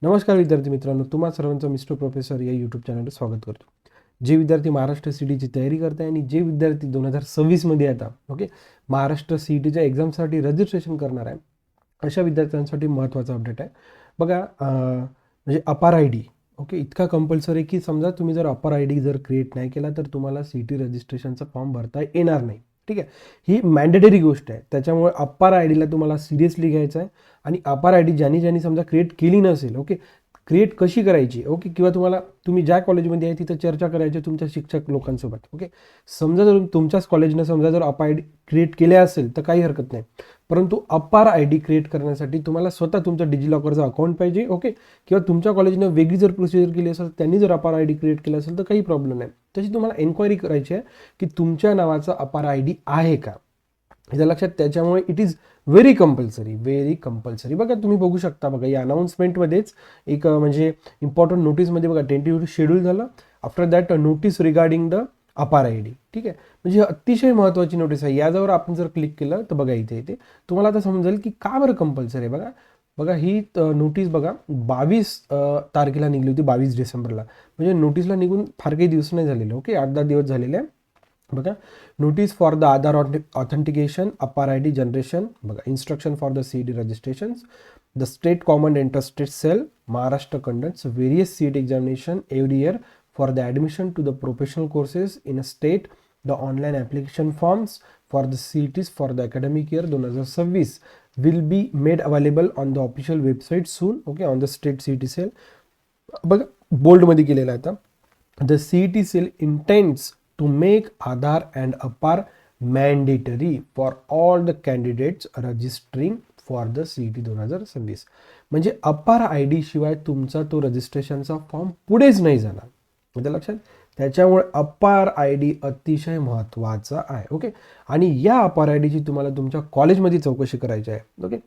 नमस्कार विद्यार्थी मित्रांनो, तुम्हा सर्वांचं मिस्टर प्रोफेसर या यूट्यूब चॅनलवर स्वागत करतो. जे विद्यार्थी महाराष्ट्र सीईटीची तयारी करताय आणि जे विद्यार्थी 2026मध्ये आता महाराष्ट्र सीईटीच्या एक्झामसाठी रजिस्ट्रेशन करणार आहे, अशा विद्यार्थ्यांसाठी महत्त्वाचा अपडेट आहे. बघा, म्हणजे अपार आय डी इतका कंपल्सरी की समजा तुम्ही जर अपार आय डी जर क्रिएट नाही केला तर तुम्हाला सीईटी रजिस्ट्रेशनचा फॉर्म भरता येणार नाही. ठीक आहे, ही मॅन्डेटरी गोष्ट आहे. त्याच्यामुळे अपार आय डीला तुम्हाला सिरियसली घ्यायचं आहे. आणि अपार आय डी ज्यांनी समजा क्रिएट केली नसेल, क्रिएट कशी करायची, किंवा तुम्ही ज्या कॉलेजमध्ये आहे तिथं चर्चा करायची तुमच्या शिक्षक लोकांसोबत. समजा जर तुमच्याच कॉलेजनं समजा जर अपार आय डी क्रिएट केले असेल तर काही हरकत नाही, परंतु अपार आय डी क्रिएट करण्यासाठी तुम्हाला स्वतः तुमचं डिजिलॉकरचं अकाउंट पाहिजे. किंवा तुमच्या कॉलेजनं वेगळी जर प्रोसिजर केली असेल, त्यांनी जर अपार आय डी क्रिएट केलं असेल तर काही प्रॉब्लेम नाही. तशी तुम्हाला एन्क्वायरी करायची आहे की तुमच्या नावाचा अपार आय डी आहे का, हे लक्षात. त्याच्यामुळे इट इज व्हेरी कंपल्सरी. बघा, तुम्ही बघू शकता, बघा या अनाउन्समेंटमध्येच एक म्हणजे इम्पॉर्टंट नोटीसमध्ये बघा टेंटेटिव्ह शेड्यूल झालं. After that notice regarding the अपार आय डी. ठीक आहे, म्हणजे अतिशय महत्त्वाची नोटीस आहे. याच्यावर आपण जर क्लिक केलं तर बघा इथे तुम्हाला आता समजेल की का बरं कंपल्सरी आहे. बघा ही नोटीस बघा 22 तारखेला निघली होती, 22 डिसेंबरला. म्हणजे नोटीसला निघून फार काही दिवस नाही झालेले. 8-10 दिवस झालेले आहे. बघा, notice for the Aadhaar authentication APAAR I D generation. बघा, instruction for the CET registrations. The state common interested cell Maharashtra conducts various CET examination every year for the admission to the professional courses in a state. The online application forms for the CETs for the academic year 2026 will be made available on the official website soon. On the state CET cell. बघा, बोल्डमध्ये केलेला आहे आता. The CET cell intends to make Aadhaar and APAR mandatory for all the candidates registering for the CET 2026. म्हणजे अपार I D शिवाय तुमचा तो रजिस्ट्रेशनचा form पुढेच नाही जाणार. म्हणजे लक्षात. त्याच्यामुळे अपार आय डी अतिशय महत्त्वाचा आहे. आणि या अपार आय डीची तुम्हाला तुमच्या कॉलेजमध्ये चौकशी करायची आहे.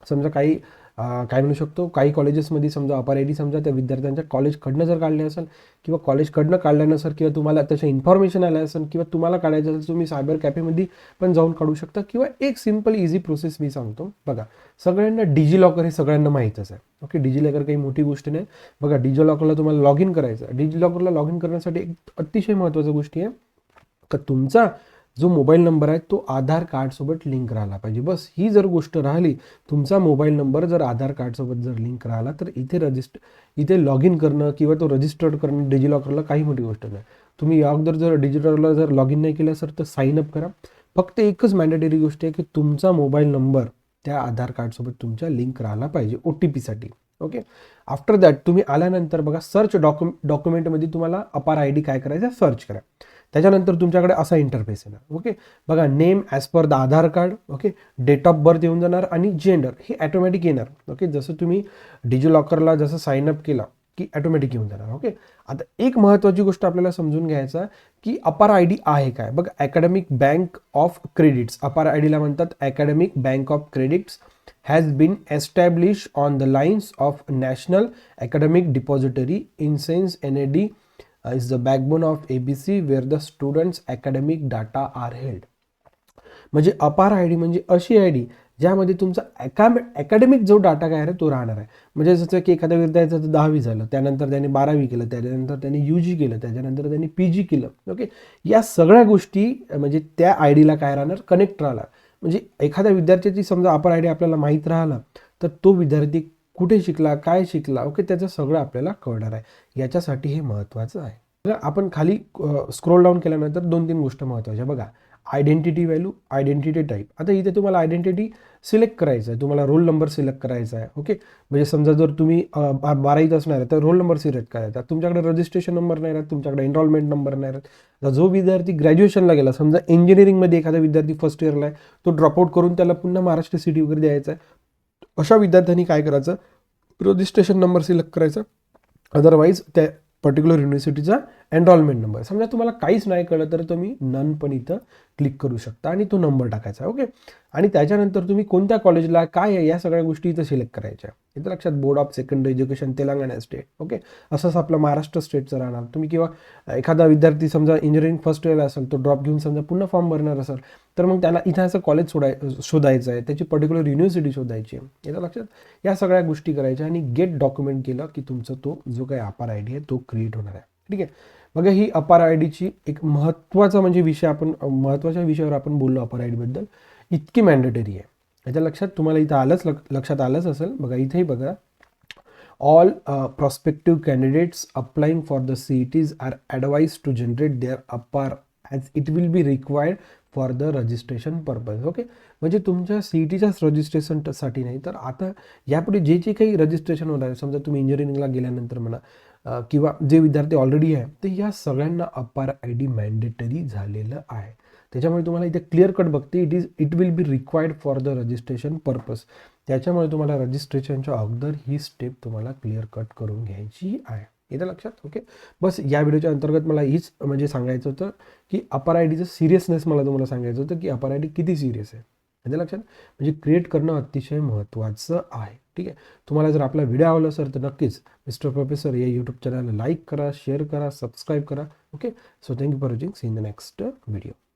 समजा काही काय म्हणू शकतो, काही कॉलेजेसमध्ये समजा अपार आय डी समजा त्या विद्यार्थ्यांच्या कॉलेजकडनं जर काढले असेल किंवा कॉलेजकडनं काढल्या नसेल किंवा तुम्हाला त्याच्या इन्फॉर्मेशन आल्या असेल किंवा तुम्हाला काढायचं असेल, तुम्ही सायबर कॅफेमध्ये पण जाऊन काढू शकता. किंवा एक सिम्पल इझी प्रोसेस मी सांगतो. बघा, सगळ्यांना डिजिलॉकर हे सगळ्यांना माहीतच आहे. डिजिलॉकर काही मोठी गोष्ट नाही. बघा, डिजिलॉकरला तुम्हाला लॉग इन करायचं आहे. डिजिलॉकरला लॉग इन करण्यासाठी एक अतिशय महत्त्वाची गोष्ट आहे का तुमचा जो मोबाईल नंबर आहे तो आधार कार्डसोबत लिंक राहिला पाहिजे. बस ही जर गोष्ट राहिली, तुमचा मोबाईल नंबर जर आधार कार्डसोबत जर लिंक राहिला तर इथे लॉग इन करणं किंवा तो रजिस्टर्ड करणं डिजिलॉकरला काही मोठी गोष्ट नाही. तुम्ही या अगोदर जर डिजिलॉकरला जर लॉग इन नाही केलं सर तर साइन अप करा. फक्त एकच मॅन्डेटरी गोष्ट आहे की तुमचा मोबाईल नंबर त्या आधार कार्डसोबत तुमच्या लिंक राहिला पाहिजे OTP साठी. आफ्टर दॅट तुम्ही आल्यानंतर बघा, सर्च डॉक्युमेंटमध्ये तुम्हाला अपार आय डी काय करायचं सर्च करा. त्याच्यानंतर तुमच्याकडे असा इंटरफेस येणार. बघा, name as per the Aadhaar card. Date of birth येऊन जाणार आणि जेंडर हे ॲटोमॅटिक येणार. जसं तुम्ही डिजिलॉकरला जसं साइन अप केला की ॲटोमॅटिक येऊन जाणार. आता एक महत्त्वाची गोष्ट आपल्याला समजून घ्यायचा की अपार आय डी आहे काय. बघा, अकॅडमिक बँक ऑफ क्रेडिट्स, अपार आय डीला म्हणतात academic bank of credits, has been established on the lines of National Academic Depository. In sense, NAD is the backbone of ABC where the students' academic data are held. म्हणजे अपार I D म्हणजे अशी I D ज्यामध्ये तुमचा academic जो data काय आहे तो राहणार आहे. म्हणजे जसं की एखाद्या विद्यार्थ्याचं 10वी झालं, त्यानंतर त्याने 12वी केलं, त्याच्यानंतर त्यांनी UG केलं, त्याच्यानंतर त्यांनी PG केलं. या सगळ्या गोष्टी म्हणजे त्या आय डीला काय राहणार, कनेक्ट राहणार. म्हणजे एखाद्या विद्यार्थ्याची समजा अपार आय डी आपल्याला माहीत राहिला तर तो विद्यार्थी कुठे शिकला, काय शिकला, त्याचं सगळं आपल्याला कळणार आहे. याच्यासाठी हे महत्त्वाचं आहे. बघा, आपण खाली स्क्रोल डाऊन केल्यानंतर 2-3 गोष्ट महत्त्वाच्या. बघा, आयडेंटिटी व्हॅल्यू, आयडेंटिटी टाईप. आता इथे तुम्हाला आयडेंटिटी सिलेक्ट करायचं आहे, तुम्हाला रोल नंबर सिलेक्ट करायचा आहे. म्हणजे समजा जर तुम्ही 12वीत असणार आहे तर रोल नंबर सिलेक्ट करायचा. तुमच्याकडे रजिस्ट्रेशन नंबर नाही राहत, तुमच्याकडे एनरोलमेंट नंबर नाही राहत. आता जो विद्यार्थी ग्रॅज्युएशनला गेला, समजा इंजिनिअरिंगमध्ये एखादा विद्यार्थी फर्स्ट इयरला आहे, तो ड्रॉपआउट करून त्याला पुन्हा महाराष्ट्र CET वगैरे द्यायचा आहे. अशा विद्यार्थ्यांनी काय करायचं, रजिस्ट्रेशन नंबर सिलेक्ट करायचा. अदरवाईज त्या पर्टिक्युलर युनिव्हर्सिटीचा एनरोलमेंट नंबर. समजा तुम्हाला काहीच नाही कळलं तर तुम्ही नन पण इथं क्लिक करू शकता आणि तो नंबर टाकायचा. ओके. आणि त्याच्यानंतर तुम्ही कोणत्या कॉलेजला काय आहे या सगळ्या गोष्टी इथं सिलेक्ट करायच्या. इथं लक्षात board of secondary education Telangana state. Okay. असंच आपलं महाराष्ट्र स्टेटचं राहणार. तुम्ही किंवा एखादा विद्यार्थी समजा इंजिनिअरिंग फर्स्ट इयरला असेल, तो ड्रॉप घेऊन समजा पुन्हा फॉर्म भरणार असेल, तर मग त्याला इथं असं कॉलेज शोधायचं आहे, त्याची पर्टिक्युलर युनिव्हर्सिटी शोधायची आहे. याचं लक्षात या सगळ्या गोष्टी करायच्या आणि गेट डॉक्युमेंट केलं की तुमचा तो जो काही अपार आय डी आहे तो क्रिएट होणार आहे. ठीक आहे. बघा ही अपार आय डीची एक महत्त्वाचा म्हणजे विषय, आपण महत्त्वाच्या विषयावर आपण बोललो अपार आय डीबद्दल, इतकी मॅन्डेटरी आहे. याच्या लक्षात तुम्हाला इथं लक्षात आलंच असेल. बघा इथेही बघा, all prospective candidates applying for the CETs are advised to generate their APAR as it will be required for the registration purpose. Okay. म्हणजे तुमच्या CETच्याच रजिस्ट्रेशनसाठी नाही तर आता यापुढे जे काही रजिस्ट्रेशन होणार आहे, समजा तुम्ही इंजिनिअरिंगला गेल्यानंतर म्हणा किंवा जे विद्यार्थी ऑलरेडी आहे, तर या सगळ्यांना अपार आय डी मॅन्डेटरी झालेलं आहे. त्याच्यामुळे तुम्हाला इथे क्लिअर कट बघते, it will be required for the registration purpose. त्याच्यामुळे तुम्हाला रजिस्ट्रेशनच्या अगोदर ही स्टेप तुम्हाला क्लिअर कट करून घ्यायची आहे. येतं लक्षात. ओके. बस या व्हिडिओच्या अंतर्गत मला हीच म्हणजे सांगायचं होतं की अपार आय डीचं सिरियसनेस मला तुम्हाला सांगायचं होतं की अपार आय डी किती सिरियस आहे. येतं लक्षात. म्हणजे क्रिएट करणं अतिशय महत्त्वाचं आहे. ठीक आहे. तुम्हाला जर आपला व्हिडिओ आवडला असेल तर नक्कीच मिस्टर प्रोफेसर या यूट्यूब चॅनलला लाईक करा, शेअर करा, सबस्क्राईब करा. Okay. So thank you for watching. See in the next video.